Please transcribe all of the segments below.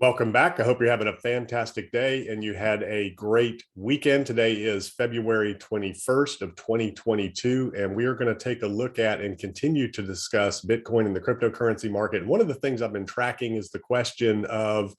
Welcome back. I hope you're having a fantastic day and you had a great weekend. Today is February 21st of 2022, and we are going to take a look at and continue to discuss Bitcoin and the cryptocurrency market. And one of the things I've been tracking is the question of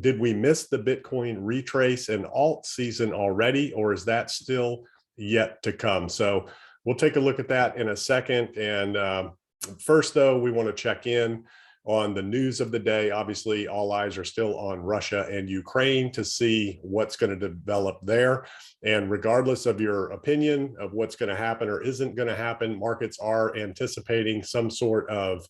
did we miss the Bitcoin retrace and alt season already, or is that still yet to come? So we'll take a look at that in a second. And first, though, we want to check in on the news of the day. Obviously, all eyes are still on Russia and Ukraine to see what's going to develop there. And regardless of your opinion of what's going to happen or isn't going to happen, markets are anticipating some sort of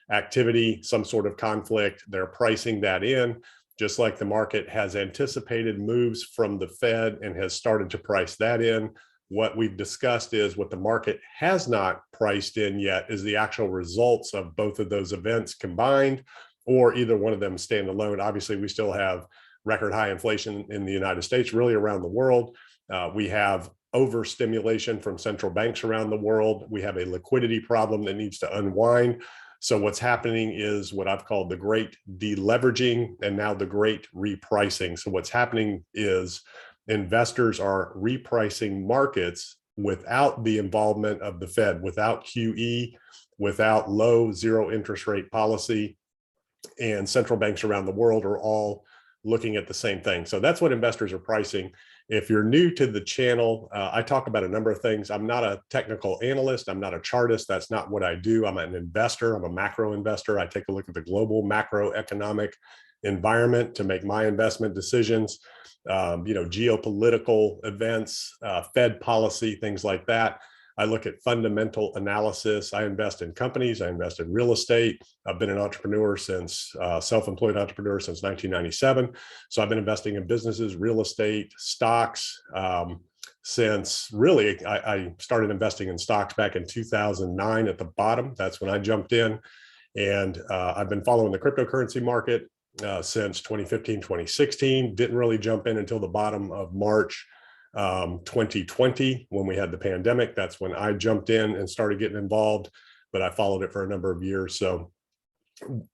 activity, some sort of conflict. They're pricing that in, just like the market has anticipated moves from the Fed and has started to price that in. What we've discussed is what the market has not priced in yet is the actual results of both of those events combined, or either one of them standalone. Obviously, we still have record high inflation in the United States, really around the world. We have overstimulation from central banks around the world. We have a liquidity problem that needs to unwind. So what's happening is what I've called the great deleveraging and now the great repricing. So what's happening is investors are repricing markets without the involvement of the Fed, without QE, without low zero interest rate policy, and central banks around the world are all looking at the same thing. So that's what investors are pricing. If you're new to the channel, I talk about a number of things. I'm not a technical analyst. I'm not a chartist. That's not what I do. I'm an investor. I'm a macro investor. I take a look at the global macroeconomic environment to make my investment decisions. Geopolitical events, Fed policy, things like that. I look at fundamental analysis. I invest in companies. I invest in real estate. I've been an entrepreneur since, self-employed entrepreneur since 1997. So I've been investing in businesses, real estate, stocks, since really I started investing in stocks back in 2009 at the bottom. That's when I jumped in. And I've been following the cryptocurrency market since 2015, 2016. Didn't really jump in until the bottom of March 2020 when we had the pandemic. That's when I jumped in and started getting involved, but I followed it for a number of years. So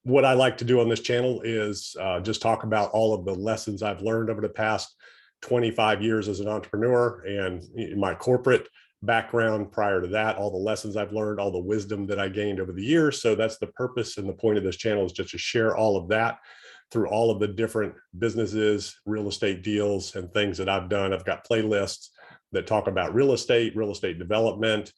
what I like to do on this channel is just talk about all of the lessons I've learned over the past 25 years as an entrepreneur and my corporate background prior to that, all the lessons I've learned, all the wisdom that I gained over the years. So that's the purpose and the point of this channel, is just to share all of that through all of the different businesses, real estate deals, and things that I've done. I've got playlists that talk about real estate development,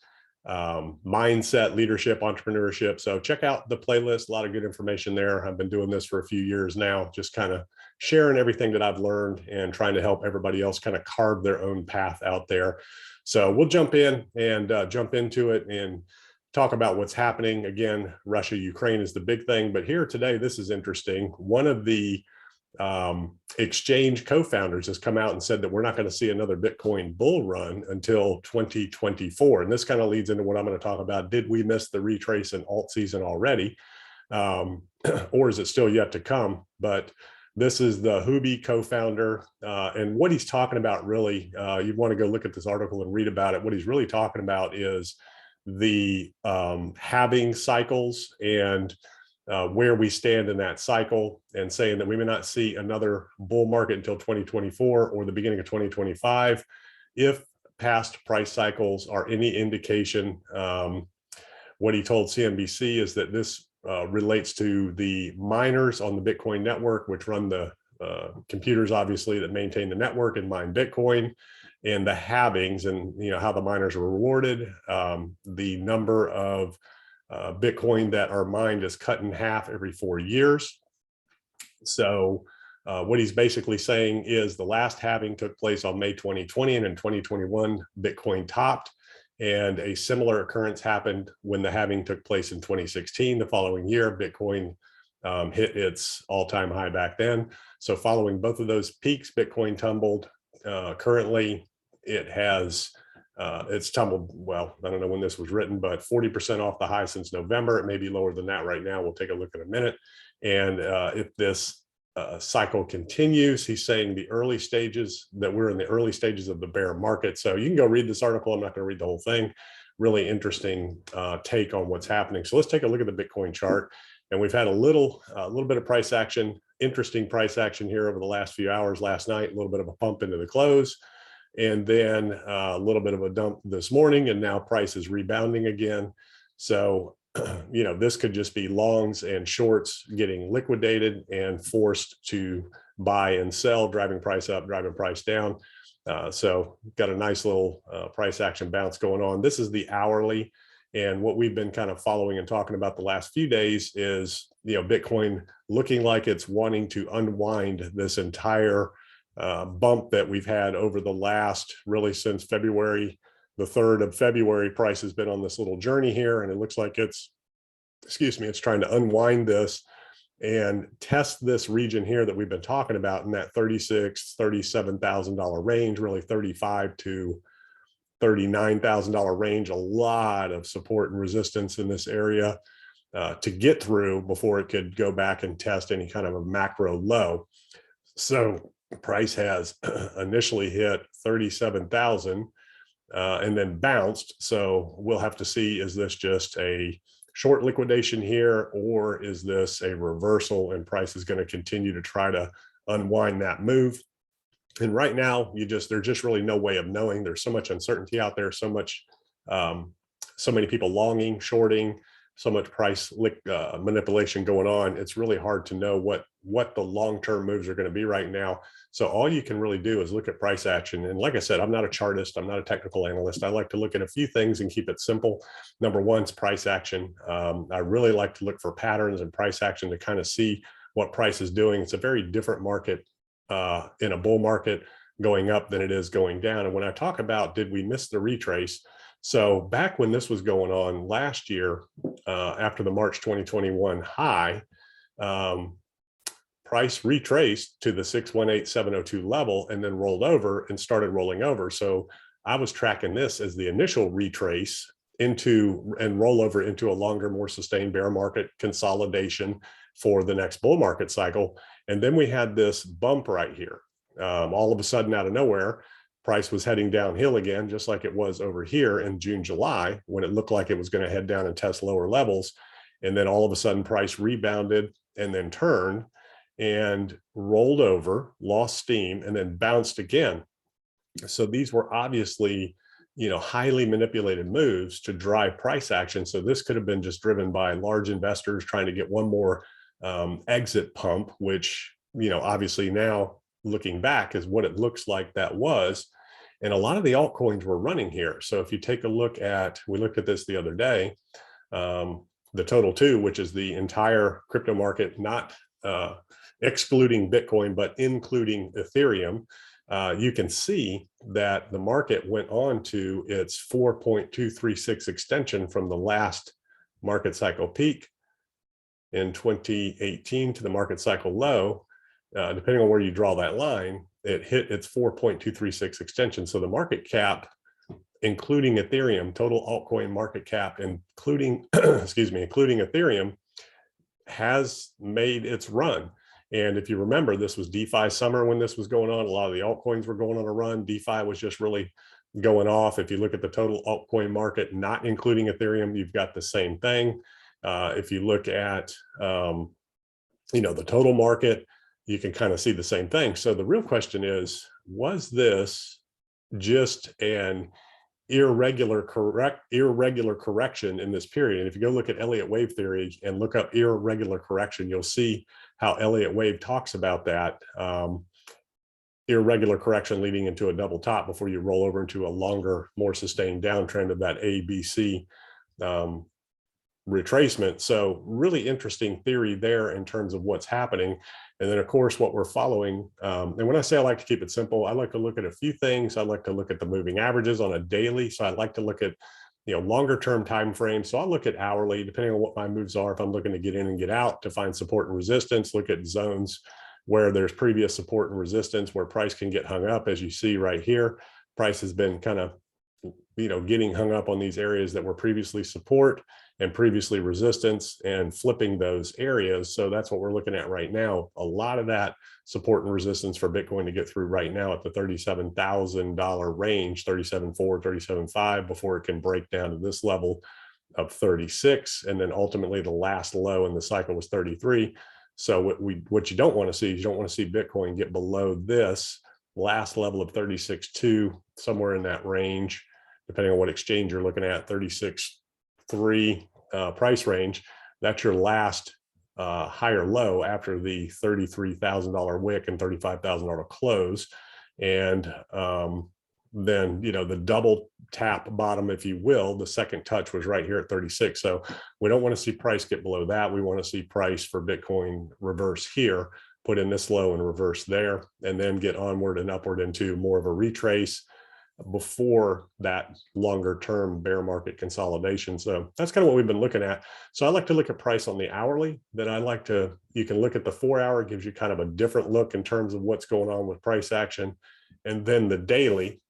mindset, leadership, entrepreneurship. So check out the playlist, a lot of good information there. I've been doing this for a few years now, just kind of sharing everything that I've learned and trying to help everybody else kind of carve their own path out there. So we'll jump in and jump into it and talk about what's happening. Again, Russia, Ukraine is the big thing, but here today, this is interesting. One of the exchange co-founders has come out and said that we're not going to see another Bitcoin bull run until 2024. And this kind of leads into what I'm going to talk about. Did we miss the retrace and alt season already? Or is it still yet to come? But this is the Huobi co-founder, and what he's talking about really, you'd want to go look at this article and read about it. What he's really talking about is the halving cycles and where we stand in that cycle, and saying that we may not see another bull market until 2024 or the beginning of 2025. If past price cycles are any indication, what he told CNBC is that this relates to the miners on the Bitcoin network, which run the computers, obviously, that maintain the network and mine Bitcoin, and the halvings, and how the miners are rewarded. The number of Bitcoin that are mined is cut in half every 4 years. So what he's basically saying is the last halving took place on May 2020, and in 2021, Bitcoin topped. And a similar occurrence happened when the halving took place in 2016. The following year, Bitcoin hit its all-time high back then. So following both of those peaks, Bitcoin tumbled. Currently, it's tumbled, well, I don't know when this was written, but 40% off the high since November. It may be lower than that right now. We'll take a look in a minute. And if this cycle continues, he's saying we're in the early stages of the bear market. So you can go read this article. I'm not going to read the whole thing. Really interesting take on what's happening. So let's take a look at the Bitcoin chart. And we've had a little bit of price action interesting price action here over the last few hours. Last night, a little bit of a pump into the close, and then a little bit of a dump this morning, and now price is rebounding again. So, this could just be longs and shorts getting liquidated and forced to buy and sell, driving price up, driving price down. So got a nice little price action bounce going on. This is the hourly. And what we've been kind of following and talking about the last few days is, Bitcoin looking like it's wanting to unwind this entire bump that we've had over the last, really since February, the 3rd of February. Price has been on this little journey here, and it looks like it's trying to unwind this and test this region here that we've been talking about in that $36,000, $37,000 range, really $35,000 to $39,000 range. A lot of support and resistance in this area to get through before it could go back and test any kind of a macro low. So price has initially hit 37,000 and then bounced. So we'll have to see, is this just a short liquidation here, or is this a reversal and price is going to continue to try to unwind that move? And right now, there's just really no way of knowing. There's so much uncertainty out there, so many people longing, shorting, so much price manipulation going on. It's really hard to know what the long-term moves are going to be right now. So all you can really do is look at price action. And like I said, I'm not a chartist. I'm not a technical analyst. I like to look at a few things and keep it simple. Number one is price action. I really like to look for patterns and price action to kind of see what price is doing. It's a very different market in a bull market going up than it is going down. And when I talk about, did we miss the retrace? So back when this was going on last year, after the March 2021 high, price retraced to the 618,702 level and then rolled over and started rolling over. So I was tracking this as the initial retrace into and rollover into a longer, more sustained bear market consolidation for the next bull market cycle. And then we had this bump right here. All of a sudden, out of nowhere, price was heading downhill again, just like it was over here in June, July, when it looked like it was going to head down and test lower levels. And then all of a sudden, price rebounded and then turned and rolled over, lost steam, and then bounced again. So these were obviously, highly manipulated moves to drive price action. So this could have been just driven by large investors trying to get one more exit pump, which, obviously now looking back is what it looks like that was. And a lot of the altcoins were running here. So if you take a look at, we looked at this the other day, the total two, which is the entire crypto market, not excluding Bitcoin, but including Ethereum, you can see that the market went on to its 4.236 extension from the last market cycle peak in 2018 to the market cycle low. Depending on where you draw that line, it hit its 4.236 extension. So the market cap, including Ethereum, total altcoin market cap, including, including Ethereum, has made its run. And if you remember, this was DeFi summer when this was going on. A lot of the altcoins were going on a run. DeFi was just really going off. If you look at the total altcoin market, not including Ethereum, you've got the same thing. If you look at, the total market, you can kind of see the same thing. So the real question is, was this just an irregular correction in this period? And if you go look at Elliott wave theory and look up irregular correction, you'll see how Elliott wave talks about that irregular correction leading into a double top before you roll over into a longer, more sustained downtrend of that ABC retracement. So really interesting theory there in terms of what's happening. And then of course, what we're following, and when I say I like to keep it simple, I like to look at a few things. I like to look at the moving averages on a daily. So I like to look at, longer term time frames. So I'll look at hourly, depending on what my moves are. If I'm looking to get in and get out to find support and resistance, look at zones where there's previous support and resistance, where price can get hung up. As you see right here, price has been kind of, getting hung up on these areas that were previously support and previously resistance and flipping those areas. So that's what we're looking at right now. A lot of that support and resistance for Bitcoin to get through right now at the $37,000 range, 37.4, 37.5, before it can break down to this level of 36. And then ultimately the last low in the cycle was 33. So what you don't want to see is you don't want to see Bitcoin get below this last level of 36.2, somewhere in that range, depending on what exchange you're looking at, 36.3 price range. That's your last higher low after the $33,000 wick and $35,000 close. And then, the double tap bottom, if you will, the second touch was right here at 36. So we don't want to see price get below that. We want to see price for Bitcoin reverse here, put in this low and reverse there, and then get onward and upward into more of a retrace before that longer term bear market consolidation. So that's kind of what we've been looking at. So I like to look at price on the hourly. Then you can look at the 4 hour, gives you kind of a different look in terms of what's going on with price action. And then the daily,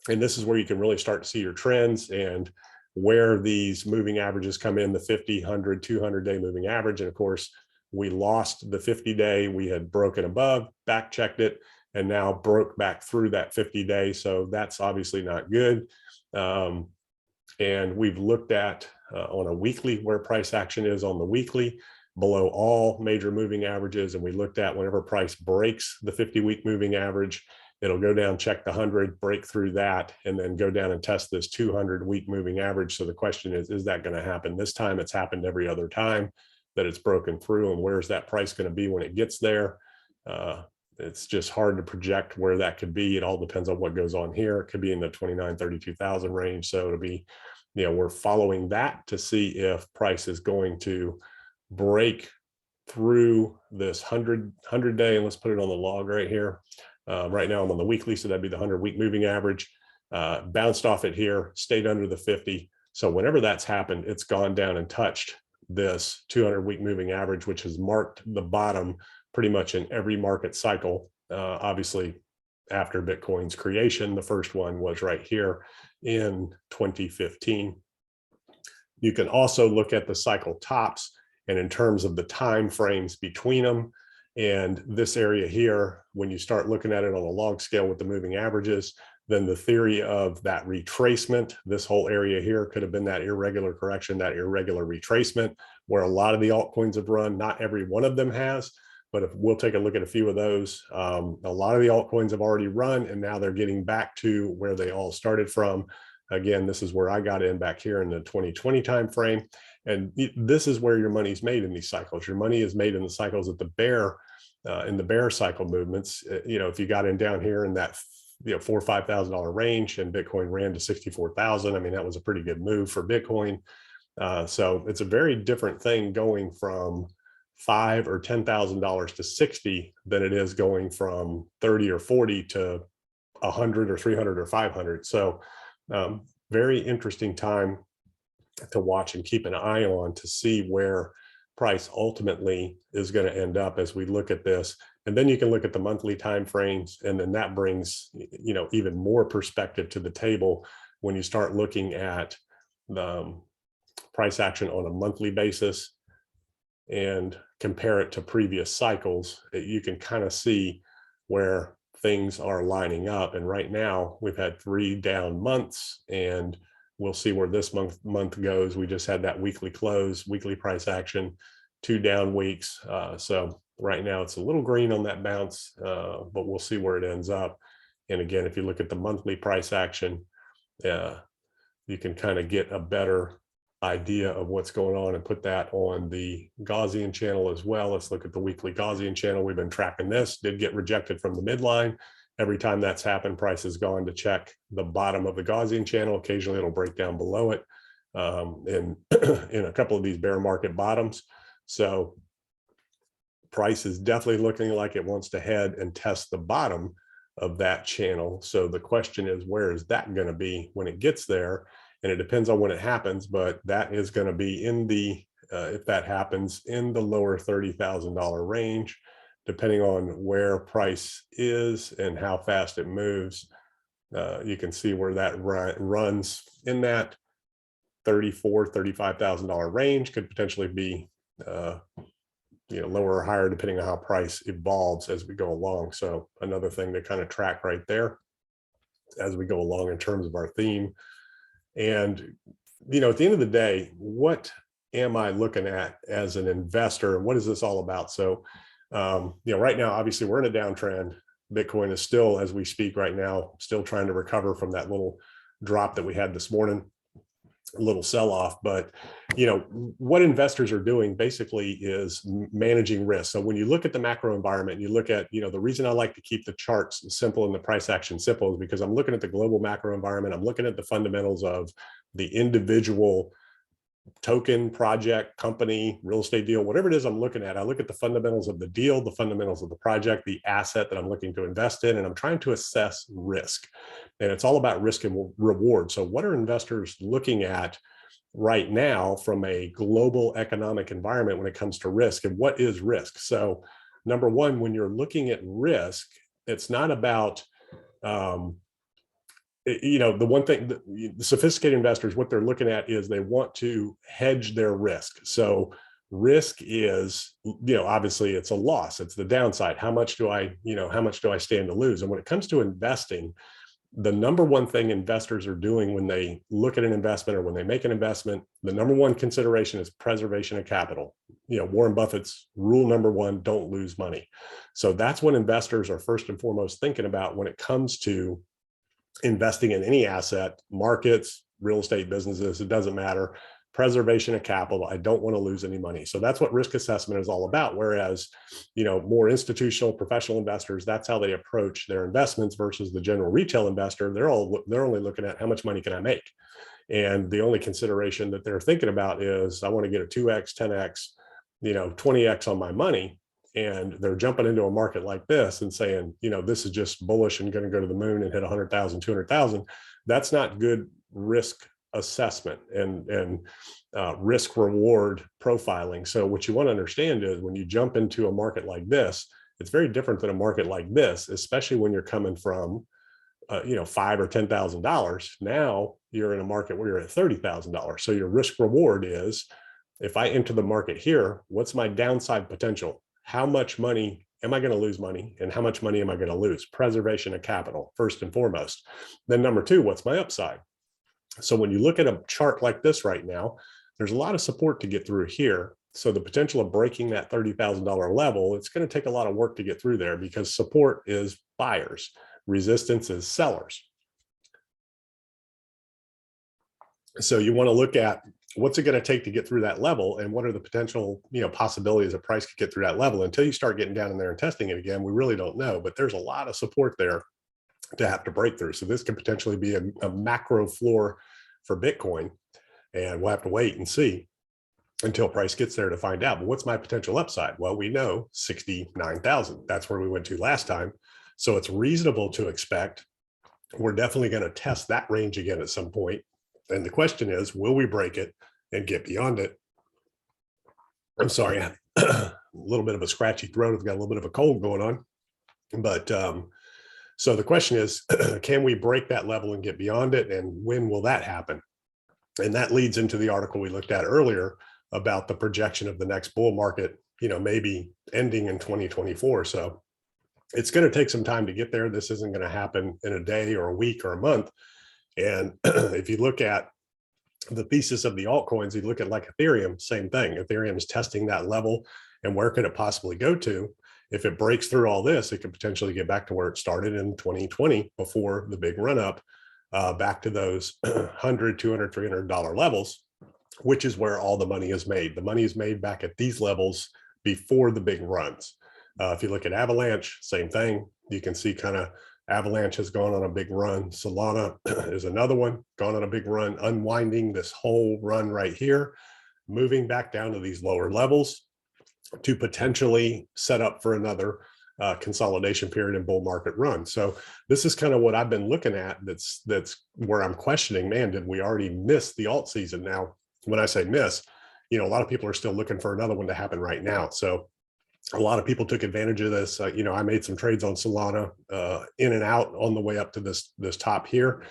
and this is where you can really start to see your trends and where these moving averages come in, the 50, 100, 200 day moving average. And of course, we lost the 50 day, we had broken above, back checked it, and now broke back through that 50 day. So that's obviously not good. And we've looked at on a weekly where price action is on the weekly below all major moving averages. And we looked at whenever price breaks the 50-week moving average, it'll go down, check the 100, break through that, and then go down and test this 200-week moving average. So the question is that going to happen this time? It's happened every other time that it's broken through. And where's that price going to be when it gets there? It's just hard to project where that could be. It all depends on what goes on here. It could be in the 29, 32,000 range. So it'll be, we're following that to see if price is going to break through this 100 day. And let's put it on the log right here. Right now I'm on the weekly, so that'd be the 100-week moving average. Bounced off it here, stayed under the 50. So whenever that's happened, it's gone down and touched this 200-week moving average, which has marked the bottom pretty much in every market cycle. Obviously, after Bitcoin's creation, the first one was right here in 2015. You can also look at the cycle tops, and in terms of the time frames between them, and this area here, when you start looking at it on a log scale with the moving averages, then the theory of that retracement, this whole area here could have been that irregular correction, that irregular retracement, where a lot of the altcoins have run. Not every one of them has, but if we'll take a look at a few of those, a lot of the altcoins have already run, and now they're getting back to where they all started from. Again, this is where I got in back here in the 2020 timeframe. And this is where your money's made in these cycles. Your money is made in the cycles of the bear, in the bear cycle movements. If you got in down here in that $4,000 or $5,000 range and Bitcoin ran to 64,000, I mean, that was a pretty good move for Bitcoin. So it's a very different thing going from $5,000 or $10,000 to 60 than it is going from 30 or 40 to 100 or 300 or 500. So very interesting time to watch and keep an eye on to see where price ultimately is going to end up as we look at this. And then you can look at the monthly time frames, and then that brings even more perspective to the table when you start looking at the price action on a monthly basis and compare it to previous cycles. You can kind of see where things are lining up. And right now we've had 3 down months, and we'll see where this month goes. We just had that weekly close, weekly price action, 2 down weeks. So right now it's a little green on that bounce, but we'll see where it ends up. And again, if you look at the monthly price action, you can kind of get a better idea of what's going on and put that on the Gaussian channel as well. Let's look at the weekly Gaussian channel. We've been tracking this, did get rejected from the midline. Every time that's happened, price has gone to check the bottom of the Gaussian channel. Occasionally it'll break down below it in a couple of these bear market bottoms. So price is definitely looking like it wants to head and test the bottom of that channel. So the question is, where is that going to be when it gets there? And it depends on when it happens, but that is going to be in the, if that happens, in the lower $30,000 range, depending on where price is and how fast it moves. You can see where that runs in that $34,000, $35,000 range. Could potentially be lower or higher depending on how price evolves as we go along. So another thing to kind of track right there as we go along in terms of our theme. And at the end of the day, what am I looking at as an investor, and what is this all about? So, right now, obviously we're in a downtrend. Bitcoin is still, as we speak right now, still trying to recover from that little drop that we had this morning, a little sell-off. But what investors are doing basically is managing risk. So when you look at the macro environment, you look at, the reason I like to keep the charts simple and the price action simple is because I'm looking at the global macro environment. I'm looking at the fundamentals of the individual token, project, company, real estate deal, whatever it is I'm looking at. I look at the fundamentals of the deal, the fundamentals of the project, the asset that I'm looking to invest in, and I'm trying to assess risk. And it's all about risk and reward. So what are investors looking at right now from a global economic environment when it comes to risk, and what is risk? So number one, when you're looking at risk, it's not about the one thing that the sophisticated investors, what they're looking at is they want to hedge their risk. So risk is, obviously it's a loss, it's the downside. How much do I stand to lose? And when it comes to investing, the number one thing investors are doing when they look at an investment or when they make an investment, the number one consideration is preservation of capital. Warren Buffett's rule number one, don't lose money. So that's what investors are first and foremost thinking about when it comes to investing in any asset, markets, real estate businesses, it doesn't matter. Preservation of capital. I don't want to lose any money. So that's what risk assessment is all about. Whereas, more institutional, professional investors, that's how they approach their investments versus the general retail investor. They're only looking at how much money can I make? And the only consideration that they're thinking about is I want to get a 2x, 10x, 20x on my money. And they're jumping into a market like this and saying, this is just bullish and going to go to the moon and hit 100,000, 200,000. That's not good risk assessment and risk reward profiling. So what you want to understand is when you jump into a market like this, it's very different than a market like this, especially when you're coming from $5,000 or $10,000. Now you're in a market where you're at $30,000. So your risk reward is, if I enter the market here, what's my downside potential? How much money am I going to lose money? And how much money am I going to lose? Preservation of capital, first and foremost. Then number two, what's my upside? So when you look at a chart like this right now, there's a lot of support to get through here. So the potential of breaking that $30,000 level, it's going to take a lot of work to get through there because support is buyers, resistance is sellers. So you want to look at what's it going to take to get through that level, and what are the potential possibilities a price could get through that level. Until you start getting down in there and testing it again, we really don't know, but there's a lot of support there to have to break through. So this could potentially be a macro floor for Bitcoin, and we'll have to wait and see until price gets there to find out. But what's my potential upside? Well, we know 69,000. That's where we went to last time. So it's reasonable to expect we're definitely going to test that range again at some point. And the question is, will we break it and get beyond it? I'm sorry, I have a little bit of a scratchy throat. I've got a little bit of a cold going on. But so the question is, can we break that level and get beyond it? And when will that happen? And that leads into the article we looked at earlier about the projection of the next bull market, maybe ending in 2024. So it's going to take some time to get there. This isn't going to happen in a day or a week or a month. And if you look at the thesis of the altcoins, you look at like Ethereum, same thing. Ethereum is testing that level, and where could it possibly go to? If it breaks through all this, it could potentially get back to where it started in 2020 before the big run up, back to those $100, $200, $300 levels, which is where all the money is made. The money is made back at these levels before the big runs. If you look at Avalanche, same thing. You can see kind of Avalanche has gone on a big run. Solana is another one, gone on a big run, unwinding this whole run right here, moving back down to these lower levels to potentially set up for another consolidation period and bull market run. So this is kind of what I've been looking at. That's where I'm questioning, man, did we already miss the alt season? Now, when I say miss, a lot of people are still looking for another one to happen right now. So a lot of people took advantage of this. I made some trades on Solana in and out on the way up to this top here.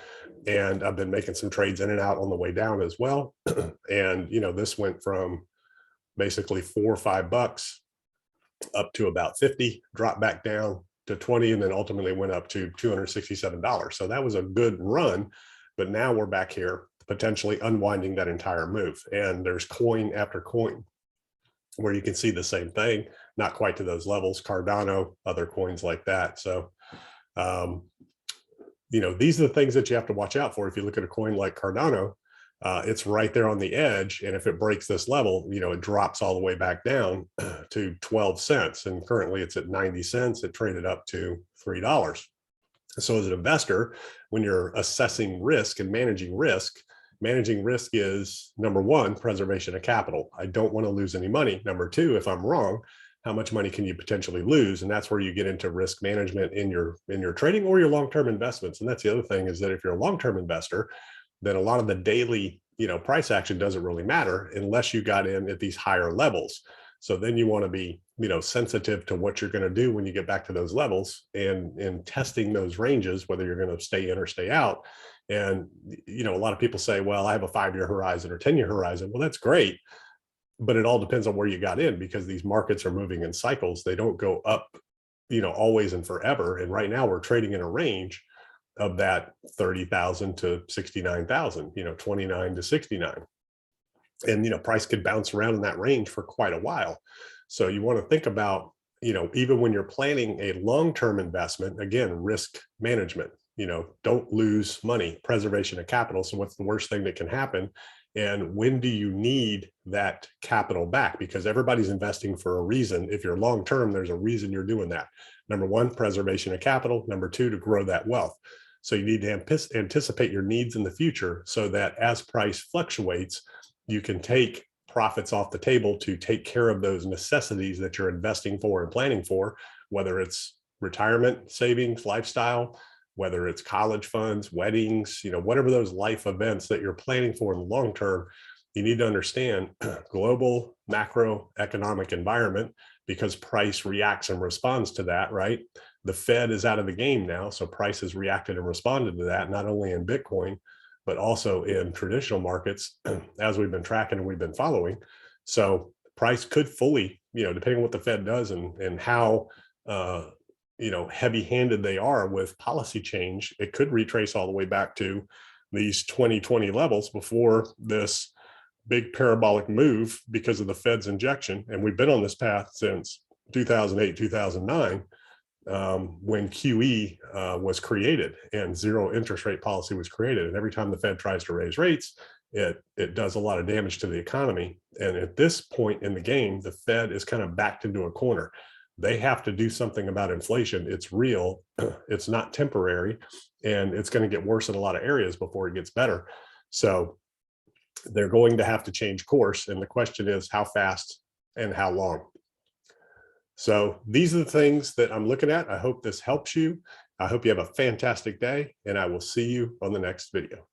And I've been making some trades in and out on the way down as well. And, this went from basically $4 or $5 up to about 50, dropped back down to 20, and then ultimately went up to $267. So that was a good run. But now we're back here potentially unwinding that entire move. And there's coin after coin where you can see the same thing, not quite to those levels, Cardano, other coins like that. So, these are the things that you have to watch out for. If you look at a coin like Cardano, it's right there on the edge. And if it breaks this level, it drops all the way back down to 12 cents. And currently it's at 90 cents. It traded up to $3. So as an investor, when you're assessing risk and managing risk is, number one, preservation of capital. I don't want to lose any money. Number two, if I'm wrong, how much money can you potentially lose? And that's where you get into risk management in your trading or your long-term investments. And that's the other thing, is that if you're a long-term investor, then a lot of the daily, price action doesn't really matter unless you got in at these higher levels. So then you want to be, sensitive to what you're going to do when you get back to those levels, and in testing those ranges, whether you're going to stay in or stay out. And, a lot of people say, well, I have a 5-year horizon or 10-year horizon. Well, that's great, but it all depends on where you got in, because these markets are moving in cycles. They don't go up, always and forever. And right now we're trading in a range of that 30,000 to 69,000, 29 to 69. And, price could bounce around in that range for quite a while. So you want to think about, even when you're planning a long-term investment, again, risk management, don't lose money, preservation of capital. So what's the worst thing that can happen? And when do you need that capital back? Because everybody's investing for a reason. If you're long-term, there's a reason you're doing that. Number one, preservation of capital. Number two, to grow that wealth. So you need to anticipate your needs in the future, so that as price fluctuates, you can take profits off the table to take care of those necessities that you're investing for and planning for, whether it's retirement savings, lifestyle, whether it's college funds, weddings, whatever those life events that you're planning for in the long term. You need to understand global macroeconomic environment, because price reacts and responds to that, right? The Fed is out of the game now, so price has reacted and responded to that, not only in Bitcoin, but also in traditional markets, as we've been tracking and we've been following. So price could fully, depending on what the Fed does and how, heavy-handed they are with policy change, it could retrace all the way back to these 2020 levels before this big parabolic move because of the Fed's injection. And we've been on this path since 2008, 2009, when QE was created and zero interest rate policy was created. And every time the Fed tries to raise rates, it does a lot of damage to the economy. And at this point in the game, the Fed is kind of backed into a corner. They have to do something about inflation. It's real, it's not temporary, and it's going to get worse in a lot of areas before it gets better. So they're going to have to change course. And the question is, how fast and how long? So these are the things that I'm looking at. I hope this helps you. I hope you have a fantastic day, and I will see you on the next video.